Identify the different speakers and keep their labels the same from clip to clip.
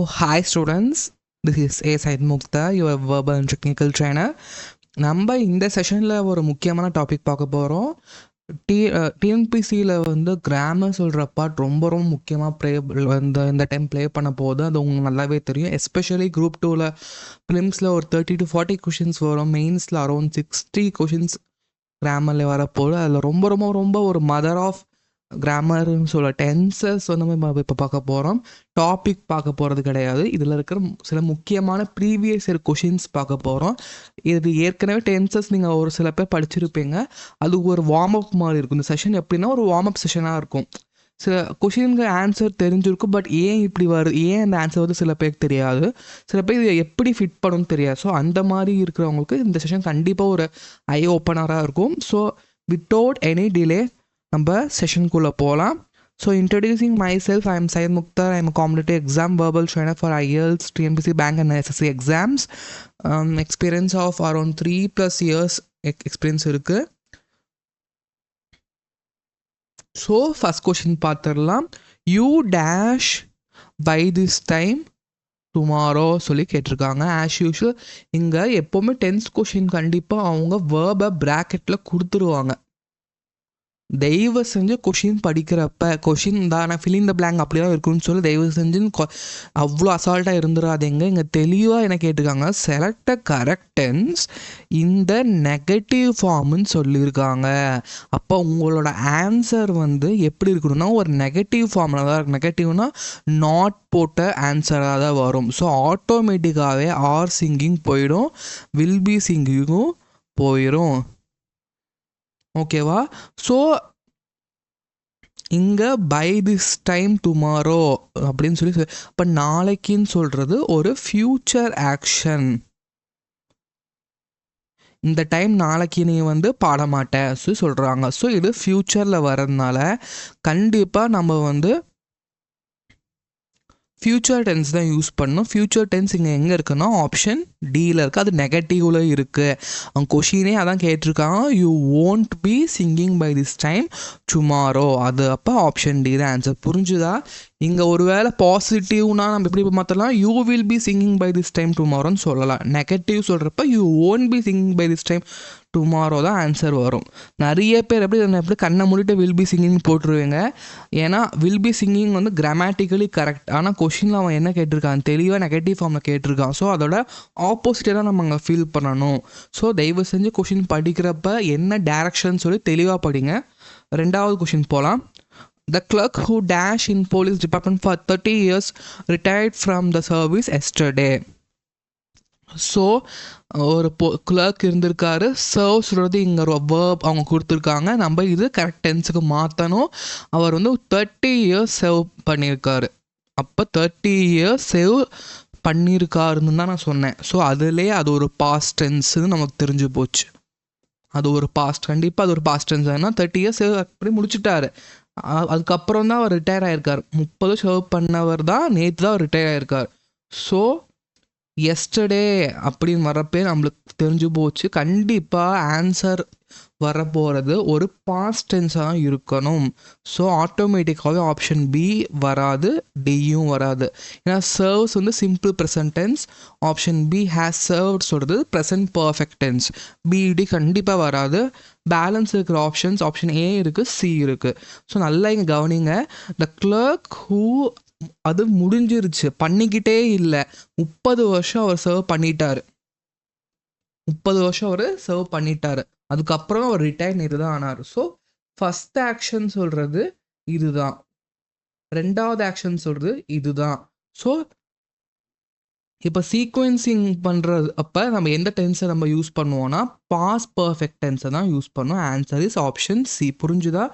Speaker 1: Hi students, this is A. Said Mukta, your verbal and technical trainer. நம்ம இந்த செஷனில் ஒரு முக்கியமான டாபிக் பார்க்க போகிறோம். டிஎன்பிசியில் வந்து கிராமர் சொல்கிற பார்ட் ரொம்ப ரொம்ப முக்கியமாக இந்த டைம் ப்ளே பண்ண போகுது. அது உங்களுக்கு நல்லாவே தெரியும். எஸ்பெஷலி குரூப் 2ல் ஃபிலிம்ஸில் ஒரு 30 to 40 கொஷின்ஸ் வரும். மெயின்ஸில் அரௌண்ட் 60 கொஷின்ஸ் கிராமரில் வரப்போகுது. அதில் ரொம்ப ரொம்ப ரொம்ப ஒரு மதர் ஆஃப் கிராமர்னு சொல்ல டென்சஸ் வந்து நம்ம இப்போ பார்க்க போகிறோம். டாபிக் பார்க்க போகிறது கிடையாது. இதில் இருக்கிற சில முக்கியமான ப்ரீவியஸ் இயர் கொஷின்ஸ் பார்க்க போகிறோம். இது ஏற்கனவே டென்சஸ் நீங்கள் ஒரு சில பேர் படிச்சிருப்பீங்க. அது ஒரு வார்ம் அப் மாதிரி இருக்கும். இந்த செஷன் எப்படின்னா ஒரு வார்ம் அப் செஷனாக இருக்கும். சில கொஷினுக்கு ஆன்சர் தெரிஞ்சிருக்கும், பட் ஏன் இப்படி வருது, ஏன் அந்த ஆன்சர் வந்து சில பேருக்கு தெரியாது, சில பேர் இதை எப்படி ஃபிட் பண்ணணும்னு தெரியாது. ஸோ அந்த மாதிரி இருக்கிறவங்களுக்கு இந்த செஷன் கண்டிப்பாக ஒரு ஐ ஓப்பனராக இருக்கும். ஸோ வித்தவுட் எனி டிலே நம்ம செஷனுக்குள்ளே போகலாம். So introducing myself, I am Syed Mukhtar. I am competitive exam verbal trainer for IELTS, TNPC, bank and SSC exams. Experience of around 3+ years experience இருக்குது. ஸோ ஃபஸ்ட் கொஷின் பார்த்துடலாம். You dash by this time tomorrow சொல்லி கேட்டிருக்காங்க. As usual இங்கே எப்போவுமே 10th question கண்டிப்பாக அவங்க வேர்பை ப்ராக்கெட்டில் கொடுத்துருவாங்க. தயவு செஞ்சு கொஷின் படிக்கிறப்ப கொஷின் தான் ஃபில்லிங் த பிளாங்க் அப்படி தான் இருக்குன்னு சொல்லி தயவு செஞ்சு அவ்வளோ அசால்ட்டாக இருந்துடாதீங்க. இங்கே தெளிவாக என்ன கேட்டிருக்காங்க, செலக்ட் கரெக்ட் டென்ஸ் இந்த நெகட்டிவ் ஃபார்ம்னு சொல்லியிருக்காங்க. அப்போ உங்களோட ஆன்சர் வந்து எப்படி இருக்கணும்னா ஒரு நெகட்டிவ் ஃபார்மில் தான் இருக்கும். நெகட்டிவ்னா நாட் போட்ட ஆன்சராக தான் வரும். ஸோ ஆட்டோமேட்டிக்காகவே ஆர் சிங்கிங் போயிடும், வில் பி சிங்கிங்கும் போயிடும். ஓகேவா? ஸோ இங்கே பை திஸ் டைம் டுமாரோ அப்படின்னு சொல்லி இப்போ நாளைக்குன்னு சொல்கிறது ஒரு ஃப்யூச்சர் ஆக்ஷன். இந்த டைம் நாளைக்கு நீ வந்து பாட மாட்டேன் சொல்கிறாங்க. ஸோ இது ஃப்யூச்சரில் வர்றதுனால கண்டிப்பாக நம்ம வந்து ஃப்யூச்சர் டென்ஸ் தான் யூஸ் பண்ணணும். ஃப்யூச்சர் டென்ஸ் இங்கே எங்கே இருக்குன்னா ஆப்ஷன் டியில் இருக்குது. அது நெகட்டிவில் இருக்குது. அவங்க கொஷினே அதான் கேட்டிருக்காங்க, you won't be singing by this time tomorrow. அது அப்போ ஆப்ஷன் டி தான் ஆன்சர். புரிஞ்சுதா? இங்கே ஒரு வேளை பாசிட்டிவ்னா நம்ம எப்படி மாற்றலாம், you will be singing by this time டுமாரோன்னு சொல்லலாம். நெகட்டிவ் சொல்கிறப்ப you won't be singing by this time tomorrow தான் ஆன்சர் வரும். நிறைய பேர் எப்படி கண்ணை மூடிட்டு வில் பி சிங்கிங் போட்டுருவீங்க. ஏன்னா வில் பி சிங்கிங் வந்து கிராமட்டிக்கலி கரெக்ட். ஆனால் கொஷினில் அவன் என்ன கேட்டிருக்கான், தெளிவாக நெகட்டிவ் ஃபார்மில் கேட்டிருக்கான். ஸோ அதோட ஆப்போசிட்டாக தான் நம்ம அங்கே ஃபீல் பண்ணணும். ஸோ தயவு செஞ்சு கொஷின் படிக்கிறப்ப என்ன டேரக்ஷன் சொல்லி தெளிவாக படிங்க. ரெண்டாவது கொஷின் போகலாம். The clerk who dash in police department for 30 years retired from the service yesterday. So ஒரு கிளர்க் இருந்திருக்காரு. சர்வ் சொல்கிறது இங்கே ஒரு வேர்ப் அவங்க கொடுத்துருக்காங்க. நம்ம இது கரெக்ட் டென்ஸுக்கு மாற்றணும். அவர் வந்து 30 years சேவ் பண்ணியிருக்காரு. அப்போ 30 years சேவ் பண்ணியிருக்காருன்னு தான் நான் சொன்னேன். ஸோ அதுலேயே அது ஒரு பாஸ்ட் டென்ஸுன்னு நமக்கு தெரிஞ்சு போச்சு. அது ஒரு பாஸ்ட், கண்டிப்பாக அது ஒரு பாஸ்ட் டென்ஸ். ஏன்னா 30 years சேவ் அப்படி முடிச்சுட்டாரு. அதுக்கப்புறம் தான் அவர் ரிட்டையர் ஆகிருக்கார். 30 சேவ் பண்ணவர் தான் நேற்று தான் அவர் ரிட்டையர் ஆகிருக்கார். ஸோ எஸ்டர்டே அப்படின்னு வரப்பே நம்மளுக்கு தெரிஞ்சு போச்சு. கண்டிப்பாக ஆன்சர் வரப்போகிறது ஒரு பாஸ்ட் டென்ஸாக தான் இருக்கணும். ஸோ ஆட்டோமேட்டிக்காகவே ஆப்ஷன் பி வராது, டியும் வராது. ஏன்னா சர்வ்ஸ் வந்து simple present tense. Option B has served சொல்கிறது ப்ரெசன்ட் பர்ஃபெக்ட் டென்ஸ். பிடி கண்டிப்பாக வராது. பேலன்ஸ் இருக்கிற ஆப்ஷன்ஸ் ஆப்ஷன் ஏ இருக்குது, சி இருக்குது. ஸோ நல்லா இங்கே கவனிங்க. த கிளர்க் ஹூ அது முடிஞ்சிருச்சு, பண்ணிக்கிட்டே இல்லை. 30 வருஷம் அவர் சர்வ் பண்ணிட்டாரு. 30 வருஷம் அவர் சர்வ் பண்ணிட்டாரு. அதுக்கப்புறம் அவர் ரிட்டையர் தான் ஆனார். ஸோ ஃபஸ்ட் ஆக்ஷன் சொல்கிறது இதுதான், ரெண்டாவது ஆக்ஷன் சொல்கிறது இதுதான். ஸோ இப்போ சீக்வென்சிங் பண்ணுறது அப்போ நம்ம எந்த டென்ஸை நம்ம யூஸ் பண்ணுவோம்னா பாஸ்ட் பர்ஃபெக்ட் டென்ஸை தான் யூஸ் பண்ணுவோம். Answer is option C. புரிஞ்சுதா?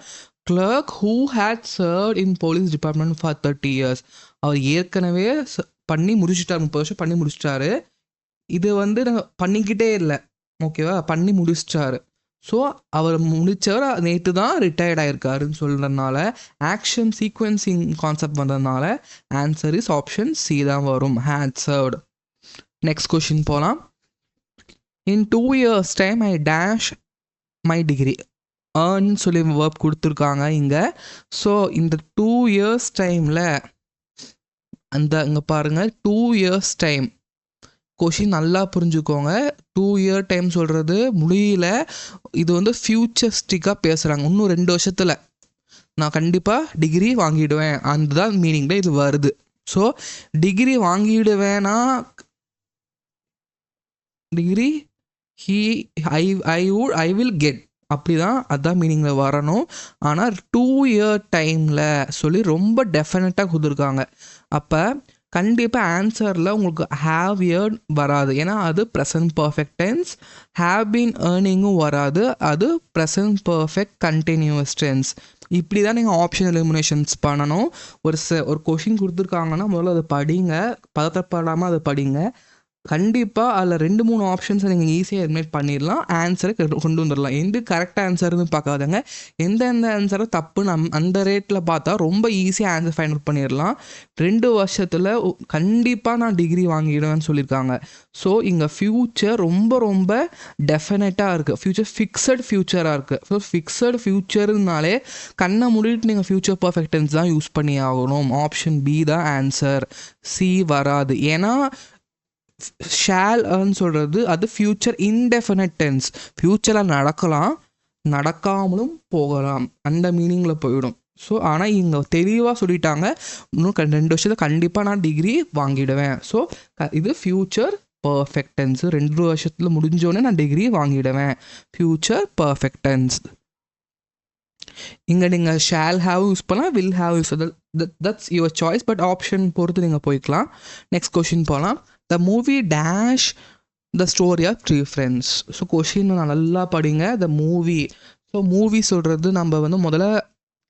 Speaker 1: clerk who had served in police department for 30 years. அவர் ஏற்கனவே பண்ணி முடிச்சுட்டார், 30 வருஷம் பண்ணி முடிச்சிட்டாரு. இது வந்து பண்ணிக்கிட்டே இல்லை, ஓகேவா? பண்ணி முடிச்சிட்டாரு. ஸோ அவர் முடித்தவர் நேற்று தான் ரிட்டையர்ட் ஆகிருக்காருன்னு சொல்கிறதுனால ஆக்ஷன் சீக்வென்சிங் கான்செப்ட் வந்ததுனால ஆன்சர் இஸ் ஆப்ஷன் சி தான் வரும், had served. நெக்ஸ்ட் கொஷின் போகலாம். In 2 years time I dash my degree. Earn சொல்லி வேர்ப் கொடுத்துருக்காங்க இங்கே. ஸோ இந்த 2 years டைமில் இங்கே பாருங்கள் 2 years டைம். கொஷின் நல்லா புரிஞ்சுக்கோங்க. 2 year டைம் சொல்கிறது முடியல. இது வந்து ஃப்யூச்சரிஸ்டிக்காக பேசுகிறாங்க. இன்னும் 2 வருஷத்தில் நான் கண்டிப்பாக டிகிரி வாங்கிடுவேன் அந்த தான் மீனிங்கில் இது வருது. ஸோ டிகிரி வாங்கிடுவேன்னா டிகிரி ஐ வில் கெட் அப்படி தான் அதான் மீனிங்கில் வரணும். ஆனால் 2 year டைமில் சொல்லி ரொம்ப டெஃபினட்டாக கொடுத்துருக்காங்க. அப்போ கண்டிப்பாக ஆன்சரில் உங்களுக்கு ஹாவ் இயர்ன் வராது. ஏன்னா அது present perfect tense. Have been ஏர்னிங்கும் வராது. அது ப்ரெசன்ட் பர்ஃபெக்ட் கண்டினியூஸ் டென்ஸ். இப்படி தான் நீங்கள் ஆப்ஷன் எலிமினேஷன்ஸ் பண்ணணும். ஒரு கொஷின் கொடுத்துருக்காங்கன்னா முதல்ல அதை படிங்க, பதட்டப்படாமல் அதை படிங்க. கண்டிப்பாக அதில் 2-3 ஆப்ஷன்ஸை நீங்கள் ஈஸியாக எலிமினேட் பண்ணிடலாம், ஆன்சரை கொண்டு வந்துடலாம். எது கரெக்ட் ஆன்சர்னு பார்க்காதங்க, எந்தெந்த ஆன்சரை தப்புன்னு அந்த ரேட்டில் பார்த்தா ரொம்ப ஈஸியாக ஆன்சர் ஃபைண்ட் அவுட் பண்ணிடலாம். 2 வருஷத்தில் கண்டிப்பாக நான் டிகிரி வாங்கிடுவேன்னு சொல்லியிருக்காங்க. ஸோ இங்கே ஃப்யூச்சர் ரொம்ப ரொம்ப டெஃபினட்டாக இருக்குது. ஃப்யூச்சர் ஃபிக்ஸட் ஃப்யூச்சராக இருக்குது. ஸோ ஃபிக்ஸட் ஃப்யூச்சர்னாலே கண்ணை மூடிட்டு நீங்கள் ஃப்யூச்சர் பர்ஃபெக்ட் டென்ஸ் தான் யூஸ் பண்ணி ஆகணும். ஆப்ஷன் பி தான் ஆன்சர், சி வராது. ஏன்னா ஷால் ஏர்ன் சொல்கிறது அது ஃப்யூச்சர் இன்டெஃபினட் டென்ஸ். ஃப்யூச்சரில் நடக்கலாம், நடக்காமலும் போகலாம், அந்த மீனிங்கில் போயிடும். ஸோ ஆனால் இங்கே தெளிவாக சொல்லிட்டாங்க, இன்னும் 2 வருஷத்தில் கண்டிப்பாக நான் டிகிரி வாங்கிடுவேன். ஸோ இது ஃப்யூச்சர் பர்ஃபெக்ட் டென்ஸ். 2 வருஷத்தில் முடிஞ்சோடனே நான் டிகிரி வாங்கிடுவேன், ஃப்யூச்சர் பர்ஃபெக்ட் டென்ஸ். இங்கே நீங்கள் ஷால் ஹாவ் யூஸ் பண்ணலாம், will have use, that's your choice. But option பொறுத்து நீங்கள் போய்க்கலாம். நெக்ஸ்ட் கொஷின் போகலாம். The movie dash the story of 3 friends. So question நல்லா படிங்க. த மூவி, ஸோ மூவி சொல்கிறது நம்ம வந்து முதல்ல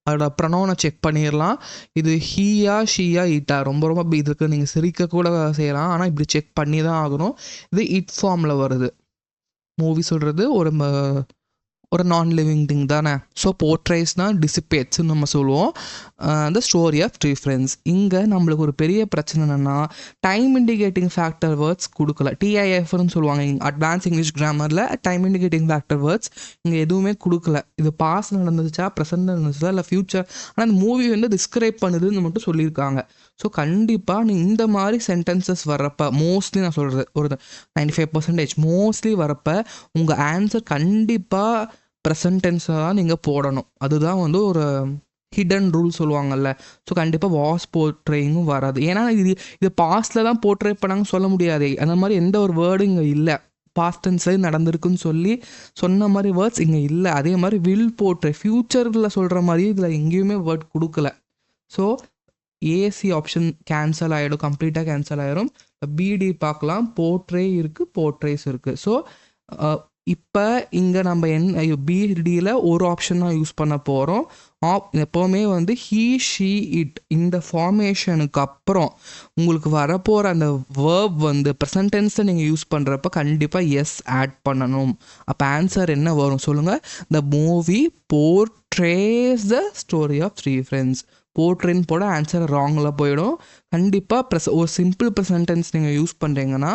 Speaker 1: அதோட ப்ரொனவுனை செக் பண்ணிடலாம். இது ஹீயா ஷீயா இட்டா ரொம்ப ரொம்ப இதுக்கு நீங்கள் சிரிக்க கூட செய்யலாம், ஆனால் இப்படி செக் பண்ணி தான் ஆகணும். இது இட் ஃபார்மில் வருது. மூவி சொல்கிறது ஒரு நான் லிவிங் திங் தானே. ஸோ போர்ட்ரைஸ்னால் டிசிபேட்ஸ்ன்னு நம்ம சொல்லுவோம். அந்த ஸ்டோரி ஆஃப் 3 friends. இங்கே நம்மளுக்கு ஒரு பெரிய பிரச்சனை என்னென்னா டைம் இண்டிகேட்டிங் ஃபேக்டர் வேர்ட்ஸ் கொடுக்கல. டிஐஎஃப்னு சொல்லுவாங்க அட்வான்ஸ் இங்கிலீஷ் கிராமரில். டைம் இண்டிகேட்டிங் ஃபேக்டர் வேர்ட்ஸ் இங்கே எதுவுமே கொடுக்கல. இது பாஸ் நடந்துச்சா, ப்ரெசென்ட் நடந்துச்சா, இல்லை ஃப்யூச்சர். ஆனால் அந்த மூவி வந்து டிஸ்கிரைப் பண்ணுதுன்னு மட்டும் சொல்லியிருக்காங்க. ஸோ கண்டிப்பாக நீ இந்த மாதிரி சென்டென்சஸ் வர்றப்ப மோஸ்ட்லி நான் சொல்கிறது ஒரு 95% மோஸ்ட்லி வரப்போ உங்கள் ஆன்சர் கண்டிப்பாக ப்ரெசன்ட் டென்ஸை தான் நீங்கள் போடணும். அதுதான் வந்து ஒரு ஹிடன் ரூல் சொல்லுவாங்கல்ல. ஸோ கண்டிப்பாக வாஸ் போர்ட்ரேயிங்கும் வராது. ஏன்னா இது பாஸ்டில் தான் போர்ட்ரே பண்ணாங்கன்னு சொல்ல முடியாது. அந்த மாதிரி எந்த ஒரு வேர்டும் இங்கே இல்லை. பாஸ்ட் டென்ஸ்லேயே நடந்திருக்குன்னு சொல்லி சொன்ன மாதிரி வேர்ட்ஸ் இங்கே இல்லை. அதே மாதிரி வில் போர்ட்ரே ஃப்யூச்சரில் சொல்கிற மாதிரி இதில் எங்கேயுமே வேர்ட் கொடுக்கல. ஸோ ஏசி ஆப்ஷன் கேன்சல் ஆகிடும், கம்ப்ளீட்டாக கேன்சல் ஆகிடும். பிடி பார்க்கலாம், போர்ட்ரே இருக்குது, போர்ட்ரேஸ் இருக்குது. ஸோ இப்போ இங்கே நம்ம பிடியில் ஒரு ஆப்ஷன் தான் யூஸ் பண்ண போகிறோம். எப்போவுமே வந்து ஹீ ஷீ இட் இந்த ஃபார்மேஷனுக்கு அப்புறம் உங்களுக்கு வரப்போகிற அந்த வேர்ப் வந்து ப்ரெசன்ட் டென்ஸை நீங்கள் யூஸ் பண்ணுறப்ப கண்டிப்பாக எஸ் ஆட் பண்ணணும். அப்போ ஆன்சர் என்ன வரும் சொல்லுங்கள்? The movie portrays the story of 3 friends. போர்ட்ரேன்னு போட ஆன்சர் ராங்கில் போயிடும். கண்டிப்பாக ஒரு சிம்பிள் ப்ரெசன்டென்ஸ் நீங்கள் யூஸ் பண்ணுறீங்கன்னா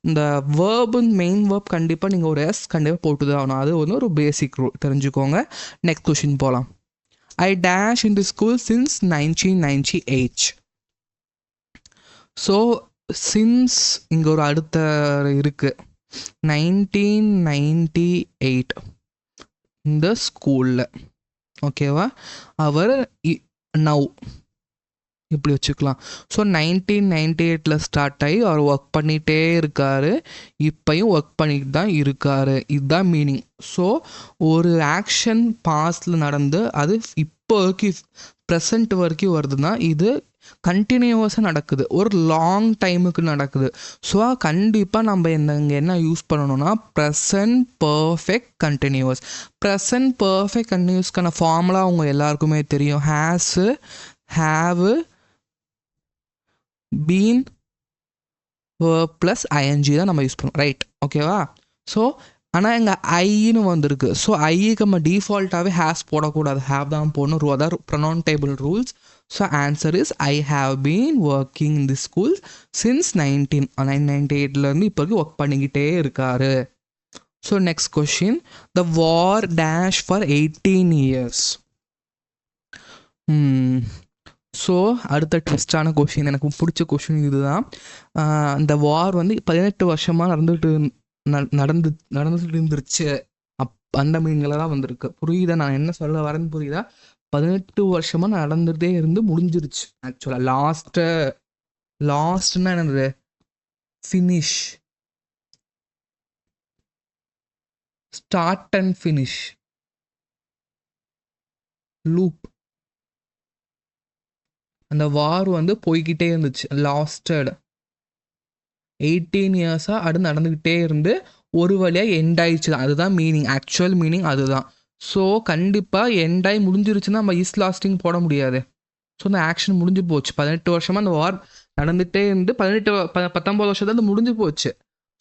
Speaker 1: இந்த வேர்பு மெயின் வேர்ப் கண்டிப்பாக நீங்கள் ஒரு எஸ் கண்டிப்பாக போட்டு தான் ஆகணும். அது வந்து ஒரு பேசிக் ரூல், தெரிஞ்சுக்கோங்க. நெக்ஸ்ட் கொஷின் போகலாம். I dash in the school since 1998. So since இங்கே ஒரு அடுத்த இருக்குது 1998 இந்த ஸ்கூலில். ஓகேவா? அவர் நவ் இப்படி வச்சுக்கலாம். ஸோ 1998 ஸ்டார்ட் ஆகி அவர் ஒர்க் பண்ணிகிட்டே இருக்கார், இப்போயும் ஒர்க் பண்ணிட்டு தான் இருக்கார். இதுதான் மீனிங். ஸோ ஒரு ஆக்ஷன் பாஸ்டில் நடந்து அது இப்போ வரைக்கும் ப்ரெசண்ட் வரைக்கும் வருதுன்னா இது கண்டினியூவஸாக நடக்குது, ஒரு லாங் டைமுக்கு நடக்குது. ஸோ கண்டிப்பாக நம்ம இங்கே என்ன யூஸ் பண்ணணும்னா present perfect continuous. Present perfect கண்டினியூஸ்க்கான ஃபார்முலா அவங்க எல்லாருக்குமே தெரியும். Has, have, been, verb plus ING தான் நம்ம யூஸ் பண்ணுவோம், ரைட்? ஓகேவா? ஸோ ஆனால் இங்கே ஐன்னு வந்திருக்கு. ஸோ ஐக்கு நம்ம டிஃபால்ட்டாகவே ஹேஸ் போடக்கூடாது, ஹேவ் தான் போடணும். அதான் pronoun table rules. So answer is I have been working in the school since 1998 இப்போ வரைக்கும் ஒர்க் பண்ணிக்கிட்டே இருக்காரு. So next question. The war dash for 18 years. So அடுத்த ட்விஸ்டான கொஷின், எனக்கு பிடிச்ச கொஷின் இதுதான். இந்த வார் வந்து 18 வருஷமாக நடந்துட்டு இருந்துருச்சு. அந்த மீனிங்கில் தான் வந்திருக்கு. புரியுதா நான் என்ன சொல்ல வரேன்னு புரியுதா? 18 வருஷமாக நடந்துகிட்டே இருந்து முடிஞ்சிருச்சு. ஆக்சுவலாக லாஸ்ட்னா என்னது? Finish, start and finish, loop. அந்த வார் வந்து போய்கிட்டே இருந்துச்சு. லாஸ்டட் 18 இயர்ஸாக அது நடந்துக்கிட்டே இருந்து ஒரு வழியாக எண்ட் ஆயிடுச்சு தான். அதுதான் மீனிங், ஆக்சுவல் மீனிங் அதுதான். ஸோ கண்டிப்பாக எண்ட் ஆகி முடிஞ்சிருச்சுன்னா நம்ம இஸ் லாஸ்டிங் போட முடியாது. ஸோ அந்த ஆக்ஷன் முடிஞ்சு போச்சு. 18 வருஷமாக அந்த வார் நடந்துகிட்டே இருந்து 19 வருஷத்துல அது முடிஞ்சு போச்சு.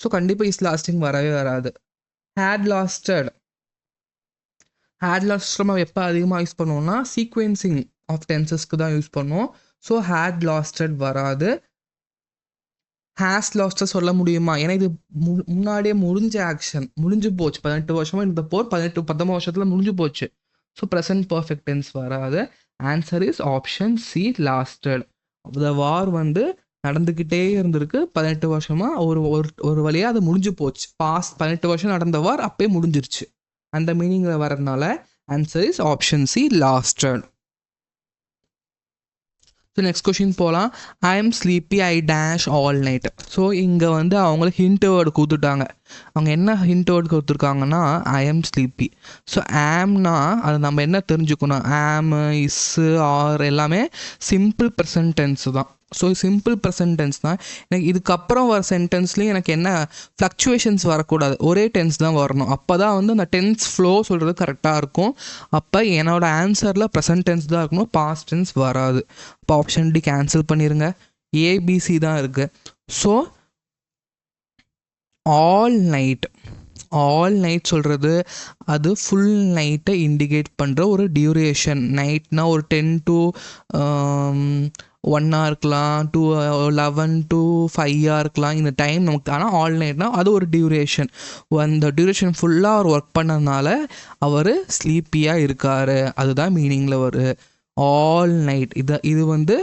Speaker 1: ஸோ கண்டிப்பாக இஸ் லாஸ்டிங் வரவே வராது. ஹேட் லாஸ்டட் நம்ம எப்போ அதிகமாக யூஸ் பண்ணுவோம்னா சீக்வென்சிங் ஆஃப் டென்சஸ்க்கு தான் யூஸ் பண்ணுவோம். ஸோ ஹேட் லாஸ்டட் வராது. ஹேஸ் லாஸ்டட் சொல்ல முடியுமா? ஏன்னா இது முன்னாடியே முடிஞ்ச ஆக்ஷன், முடிஞ்சு போச்சு. 18 வருஷமாக இந்த போர் 19 வருஷத்தில் முடிஞ்சு போச்சு. ஸோ ப்ரெசன்ட் பர்ஃபெக்ட் டென்ஸ் வராது. Answer is option C, lasted. The war வந்து நடந்துக்கிட்டே இருந்திருக்கு 18 வருஷமாக. ஒரு வழியாக அது முடிஞ்சு போச்சு. பாஸ்ட் 18 வருஷம் நடந்த வார் அப்பயே முடிஞ்சிருச்சு. அந்த மீனிங்கில் வரதுனால answer is option C, lasted. So next question போகலாம். I am sleepy I dash all night. So இங்கே வந்து அவங்களுக்கு ஹிண்ட் வேர்டு கொடுத்துட்டாங்க. அவங்க என்ன ஹிண்ட் வேர்டு கொடுத்துருக்காங்கன்னா ஐ எம் ஸ்லீப்பி. ஸோ ஆம்னா அது நம்ம என்ன தெரிஞ்சுக்கணும்? ஆம், இஸ்ஸு, ஆர் எல்லாமே சிம்பிள் ப்ரெசன்ட் டென்ஸ் தான். ஸோ சிம்பிள் ப்ரெசன்ட் டென்ஸ் தான். எனக்கு இதுக்கப்புறம் வர சென்டென்ஸ்லேயும் எனக்கு என்ன ஃப்ளக்சுவேஷன்ஸ் வரக்கூடாது, ஒரே டென்ஸ் தான் வரணும். அப்போ தான் வந்து அந்த டென்ஸ் ஃப்ளோ சொல்கிறது கரெக்டாக இருக்கும். அப்போ என்னோடய ஆன்சரில் ப்ரெசன்ட் டென்ஸ் தான் இருக்கணும், பாஸ்ட் டென்ஸ் வராது. அப்போ ஆப்ஷன் டி கேன்சல் பண்ணிடுங்க. ஏபிசி தான் இருக்குது. ஸோ ஆல் நைட் சொல்கிறது அது ஃபுல் நைட்டை இண்டிகேட் பண்ணுற ஒரு டியூரேஷன். நைட்னா ஒரு 10 to 1 hour இருக்கலாம், 11 to 5 hour இருக்கலாம். இந்த டைம் நமக்கு, ஆனால் ஆல் நைட்னால் அது ஒரு டியூரேஷன். அந்த டியூரேஷன் ஃபுல்லாக அவர் ஒர்க் பண்ணதுனால அவர் ஸ்லீப்பியாக இருக்கார். அதுதான் மீனிங்கில் வரும் ஆல் நைட். இது வந்து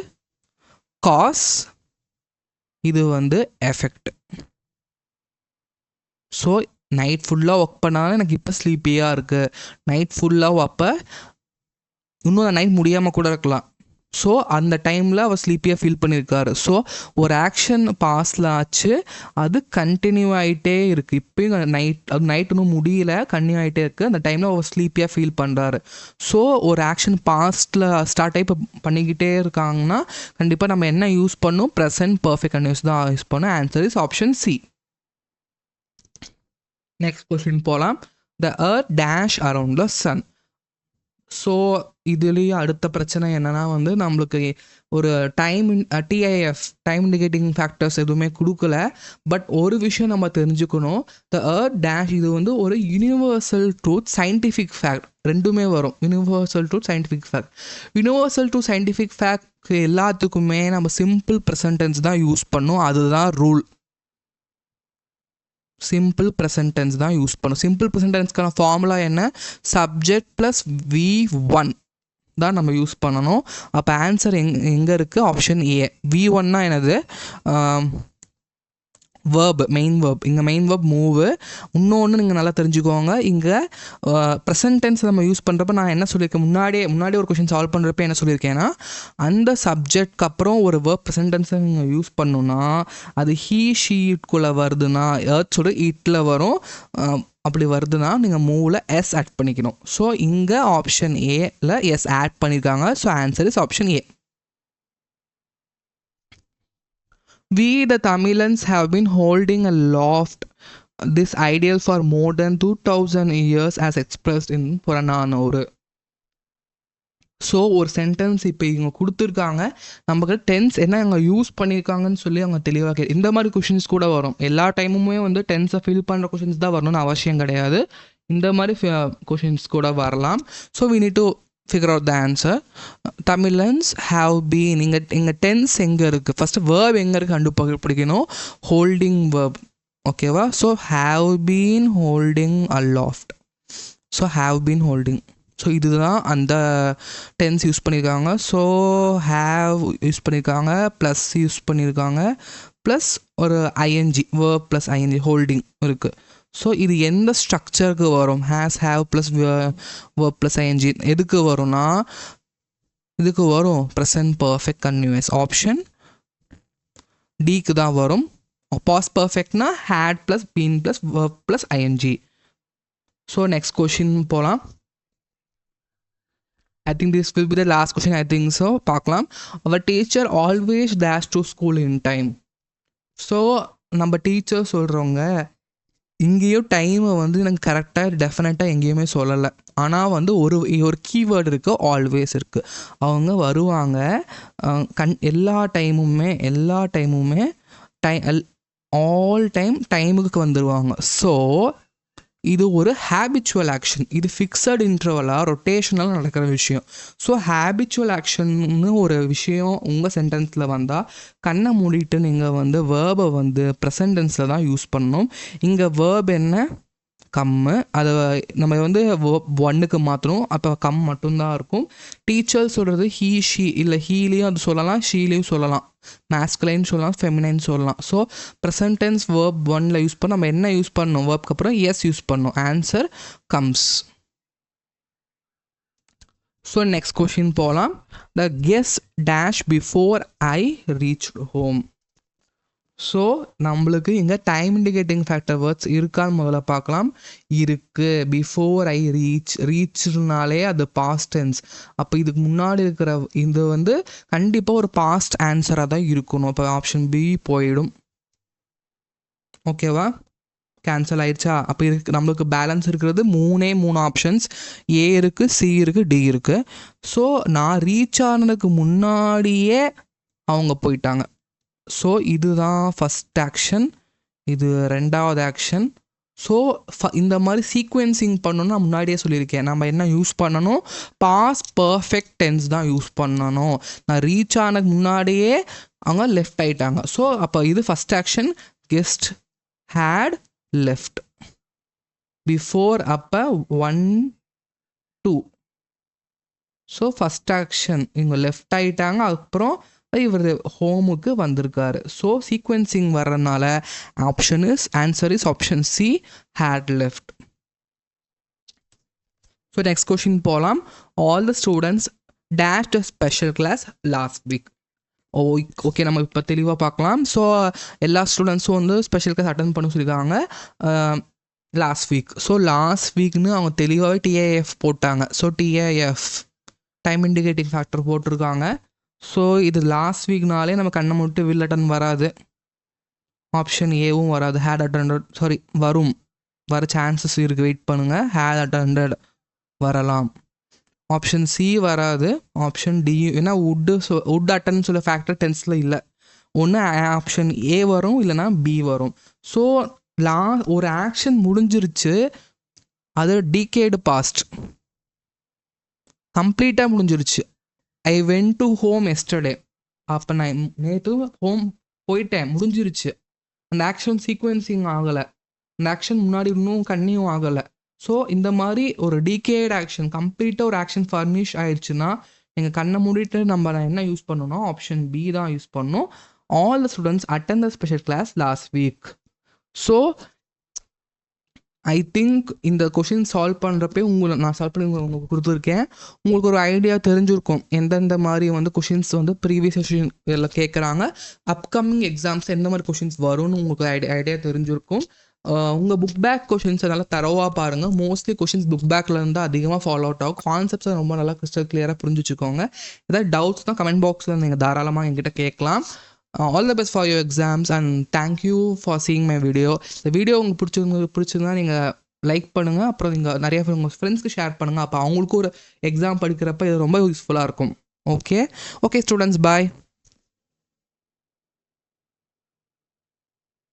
Speaker 1: காஸ், இது வந்து எஃபெக்ட். ஸோ நைட் ஃபுல்லாக ஒர்க் பண்ணாலும் எனக்கு இப்போ ஸ்லீப்பியாக இருக்குது. நைட் ஃபுல்லாக அப்போ இன்னும் நைட் முடியாமல் கூட இருக்கலாம். ஸோ அந்த டைமில் அவர் ஸ்லீப்பியாக ஃபீல் பண்ணியிருக்காரு. ஸோ ஒரு ஆக்ஷன் பாஸ்டில் ஆச்சு, அது கண்டினியூ ஆகிட்டே இருக்குது. இப்போயும் நைட் இன்னும் முடியல, கண்டினியூ ஆகிட்டே இருக்குது. அந்த டைமில் அவர் ஸ்லீப்பியாக ஃபீல் பண்ணுறாரு. ஸோ ஒரு ஆக்ஷன் பாஸ்டில் ஸ்டார்ட் ஆகி இப்போ பண்ணிக்கிட்டே இருக்காங்கன்னா கண்டிப்பாக நம்ம என்ன யூஸ் பண்ணணும்? ப்ரெசன்ட் பர்ஃபெக்ட் கண்டினியூஸ் தான் யூஸ் பண்ணணும். Answer is option C. Next question போகலாம். The earth dash around the sun. So இதுலேயே அடுத்த பிரச்சனை என்னென்னா வந்து நம்மளுக்கு ஒரு டிஐஎஃப் டைம் இண்டிகேட்டிங் ஃபேக்டர்ஸ் எதுவுமே கொடுக்கல. பட் ஒரு விஷயம் நம்ம தெரிஞ்சுக்கணும். த எர்த் டேஷ் இது வந்து ஒரு யூனிவர்சல் ட்ரூத், சயின்டிஃபிக் ஃபேக்ட் ரெண்டுமே வரும். Universal truth, scientific fact. Universal truth, scientific fact எல்லாத்துக்குமே நம்ம சிம்பிள் ப்ரெசன்ட் டென்ஸ் தான் யூஸ் பண்ணணும். அதுதான் ரூல். சிம்பிள் ப்ரெசன்ட் டென்ஸ் தான் யூஸ் பண்ணும். சிம்பிள் ப்ரெசன்ட் டென்ஸ்க்கான ஃபார்முலா என்ன? சப்ஜெக்ட் ப்ளஸ் V1 தான் நம்ம யூஸ் பண்ணணும். அப்போ ஆன்சர் எங்கே இருக்குது? Option A. V1னா என்னது? Verb, main verb. இங்கே மெயின் வேர்ப் மூவு. இன்னொன்று நீங்கள் நல்லா தெரிஞ்சுக்கோங்க. இங்கே ப்ரெசன்ட் டென்ஸ் நம்ம யூஸ் பண்ணுறப்ப நான் என்ன சொல்லியிருக்கேன்? முன்னாடி ஒரு கொஷின் சால்வ் பண்ணுறப்ப என்ன சொல்லியிருக்கேன்னா, அந்த சப்ஜெக்ட்க்கு அப்புறம் ஒரு வேர்ப் ப்ரெசன்ட் டென்ஸை நீங்கள் யூஸ் பண்ணணுன்னா அது ஹீ ஷீட்குள்ளே வருதுன்னா எர்த்ஸோட இட்டில் வரும். அப்படி வருதுன்னா நீங்கள் மூவில் எஸ் ஆட் பண்ணிக்கணும். ஸோ இங்கே ஆப்ஷன் ஏல எஸ் ஆட் பண்ணியிருக்காங்க. So answer is option A. We the Tamilans have been holding aloft this ideal for more than 2000 years as expressed in Purananuru. So ஒரு சென்டென்ஸ் இப்போ இவங்க கொடுத்துருக்காங்க, நமக்கு டென்ஸ் என்ன அவங்க யூஸ் பண்ணியிருக்காங்கன்னு சொல்லி அவங்க தெளிவாக இந்த மாதிரி கொஷின்ஸ் கூட வரும். எல்லா டைமுமே வந்து டென்ஸை ஃபில் பண்ணுற கொஷின்ஸ் தான் வரணும்னு அவசியம் கிடையாது. இந்த மாதிரி கொஷின்ஸ் கூட வரலாம். So we need to figure out the answer. Tamilans have been, இங்கே டென்ஸ் எங்கே இருக்குது? ஃபஸ்ட்டு வேர்ப் எங்கே இருக்குது கண்டுபிடிக்கணும். ஹோல்டிங் வேர்ப், ஓகேவா? So have been holding aloft. So have been holding. So இதுதான் அந்த டென்ஸ் யூஸ் பண்ணியிருக்காங்க. ஸோ ஹேவ் யூஸ் பண்ணியிருக்காங்க, ப்ளஸ் யூஸ் பண்ணியிருக்காங்க, ப்ளஸ் ஒரு ING verb plus ING holding இருக்குது. ஸோ இது எந்த ஸ்ட்ரக்சருக்கு வரும்? Has, have plus verb plus ING எதுக்கு வரும்னா இதுக்கு வரும் ப்ரெசன்ட் பர்ஃபெக்ட் கன்டினியூஸ். ஆப்ஷன் டிக்கு தான் வரும். பாஸ்ட் பர்ஃபெக்ட்னா had plus been plus verb plus ING. So next question போகலாம். I think this will be the last question, I think so. பார்க்கலாம். Our teacher always dash to school in time. So நம்ம teacher சொல்கிறவங்க இங்கேயும் டைமை வந்து எனக்கு கரெக்டாக டெஃபினட்டாக எங்கேயுமே சொல்லலை. ஆனால் வந்து ஒரு கீவேர்டு இருக்குது, ஆல்வேஸ் இருக்குது. அவங்க வருவாங்க எல்லா டைமுமே ஆல் டைமுக்கு வந்துடுவாங்க. ஸோ இது ஒரு ஹேபிச்சுவல் ஆக்ஷன். இது ஃபிக்ஸட் இன்டர்வலாக ரொட்டேஷனல் நடக்கிற விஷயம். ஸோ ஹேபிச்சுவல் ஆக்ஷன்னு ஒரு விஷயம் உங்கள் சென்டென்ஸில் வந்தால் கண்ணை மூடிட்டு நீங்கள் வந்து வேர்பை வந்து ப்ரெசன்ட் டென்ஸில் தான் யூஸ் பண்ணணும். இங்கே வேர்ப் என்ன? கம்மு. அதை நம்ம வந்து ஒன்னுக்கு மாற்றணும். அப்போ கம் மட்டும்தான் இருக்கும். டீச்சர் சொல்கிறது ஹீ, ஷீ, இல்லை ஹீலையும் அது சொல்லலாம், ஷீலையும் சொல்லலாம், மேஸ்குலைன் சொல்லலாம், ஃபெமினைன் சொல்லலாம். ஸோ ப்ரெசன்ட் டென்ஸ் வேர்ப் ஒன்னில் யூஸ் பண்ண நம்ம என்ன யூஸ் பண்ணணும்? வேர்ப்க்கு அப்புறம் எஸ் யூஸ் பண்ணணும். Answer comes. So next question போகலாம். The guests dash before I reach home. ஸோ நம்மளுக்கு இங்கே டைம் இண்டிகேட்டிங் ஃபேக்டர் வேர்ட்ஸ் இருக்கான்னு முதல்ல பார்க்கலாம். இருக்குது. பிஃபோர் ஐ ரீச்னாலே அது பாஸ்ட் டென்ஸ். அப்போ இதுக்கு முன்னாடி இருக்கிற இது வந்து கண்டிப்பாக ஒரு பாஸ்ட் ஆன்சராக தான் இருக்கணும். இப்போ ஆப்ஷன் பி போயிடும். ஓகேவா? கேன்சல் ஆயிடுச்சா? அப்போ நம்மளுக்கு பேலன்ஸ் இருக்கிறது மூணு ஆப்ஷன்ஸ். ஏ இருக்குது, சி இருக்குது, டி இருக்குது. ஸோ நான் ரீச் ஆனதுக்கு முன்னாடியே அவங்க போயிட்டாங்க. ஸோ இதுதான் ஃபஸ்ட் ஆக்ஷன், இது ரெண்டாவது ஆக்ஷன். ஸோ இந்த மாதிரி சீக்வென்சிங் பண்ணணும்னு நான் முன்னாடியே சொல்லியிருக்கேன். நம்ம என்ன யூஸ் பண்ணணும்? பாஸ்ட் பர்ஃபெக்ட் டென்ஸ் தான் யூஸ் பண்ணணும். நான் ரீச் ஆனதுக்கு முன்னாடியே அவங்க லெஃப்ட் ஆகிட்டாங்க. ஸோ அப்போ இது first action. Guest had left before அப்போ 1 2. ஸோ ஃபஸ்ட் ஆக்ஷன் இவங்க லெஃப்ட் ஆகிட்டாங்க, அப்புறம் இவர் ஹோமுக்கு வந்திருக்காரு. ஸோ சீக்வென்சிங் வர்றதுனால answer is option C, had left. So next question போகலாம். All the students dash the special class last week. Okay, நம்ம இப்போ தெளிவாக பார்க்கலாம். ஸோ எல்லா ஸ்டூடெண்ட்ஸும் வந்து ஸ்பெஷல் கிளாஸ் அட்டன் பண்ண சொல்லியிருக்காங்க லாஸ்ட் வீக். ஸோ லாஸ்ட் வீக்னு அவங்க தெளிவாகவே டிஏஎஃப் போட்டாங்க. So DAF time indicating factor போட்டிருக்காங்க. ஸோ இது லாஸ்ட் வீக்னாலே நம்ம கண்ணை மட்டும் வில் அட்டன் வராது. ஆப்ஷன் ஏவும் வராது. ஹேட் அட்டெண்டட் வர சான்சஸ் இருக்குது. வெயிட் பண்ணுங்கள். ஹேட் அட்டெண்டட் வரலாம். ஆப்ஷன் சி வராது. ஆப்ஷன் டி, ஏன்னா வுட் அட்டன் சொல்ல ஃபேக்டர் டென்ஸில் இல்லை. ஒன்று ஆப்ஷன் ஏ வரும், இல்லைனா பி வரும். ஸோ ஒரு ஆக்ஷன் முடிஞ்சிருச்சு, அது டிகேடு பாஸ்ட் கம்ப்ளீட்டாக முடிஞ்சிருச்சு. I went to home yesterday. அப்போ நான் நேற்று ஹோம் போயிட்டேன், முடிஞ்சிருச்சு. அந்த ஆக்ஷன் சீக்வென்சிங் ஆகலை, அந்த ஆக்ஷன் முன்னாடி இன்னும் கன்னியூ ஆகலை. ஸோ இந்த மாதிரி ஒரு டிகேட் ஆக்ஷன் கம்ப்ளீட்டாக ஒரு ஆக்ஷன் ஃபர்னிஷ் ஆயிடுச்சுன்னா நீங்கள் கண்ணை மூடிட்டு நம்ம என்ன யூஸ் பண்ணணும்? ஆப்ஷன் பி தான் யூஸ் பண்ணணும். All the students attend the special class last week. So I think இந்த கொஷின் சால்வ் பண்ணுறப்பே நான் சால்வ் பண்ணி உங்களுக்கு கொடுத்துருக்கேன். உங்களுக்கு ஒரு ஐடியா தெரிஞ்சிருக்கும் எந்தெந்த மாதிரி வந்து கொஷின்ஸ் வந்து ப்ரீவியஸ் கொஷின் இதில் கேட்குறாங்க, அப்கமிங் எக்ஸாம்ஸ் எந்த மாதிரி கொஷின்ஸ் வரும்னு உங்களுக்கு ஐடியா தெரிஞ்சிருக்கும். உங்கள் புக் பேக் கொஷின்ஸ் நல்லா தரவாக பாருங்கள். மோஸ்ட்லி கொஷின்ஸ் புக் பேக்கில் இருந்து அதிகமாக ஃபாலோ அவுட் ஆகும். கான்செப்ட்ஸை ரொம்ப நல்லா கிறிஸ்டல் கிளியராக புரிஞ்சு வச்சுக்கோங்க. ஏதாவது டவுட்ஸ் தான் கமெண்ட் பாக்ஸில் நீங்கள் தாராளமாக என்கிட்ட கேட்கலாம். All the best for your exams and thank you for seeing my video. இந்த வீடியோ உங்களுக்கு பிடிச்சிருந்தா நீங்கள் லைக் பண்ணுங்கள். அப்புறம் நீங்கள் நிறைய பேர் உங்கள் ஃப்ரெண்ட்ஸ்க்கு ஷேர் பண்ணுங்கள். அப்போ அவங்களுக்கும் ஒரு எக்ஸாம் படிக்கிறப்ப இது ரொம்ப யூஸ்ஃபுல்லாக இருக்கும். ஓகே ஸ்டூடெண்ட்ஸ், பாய்.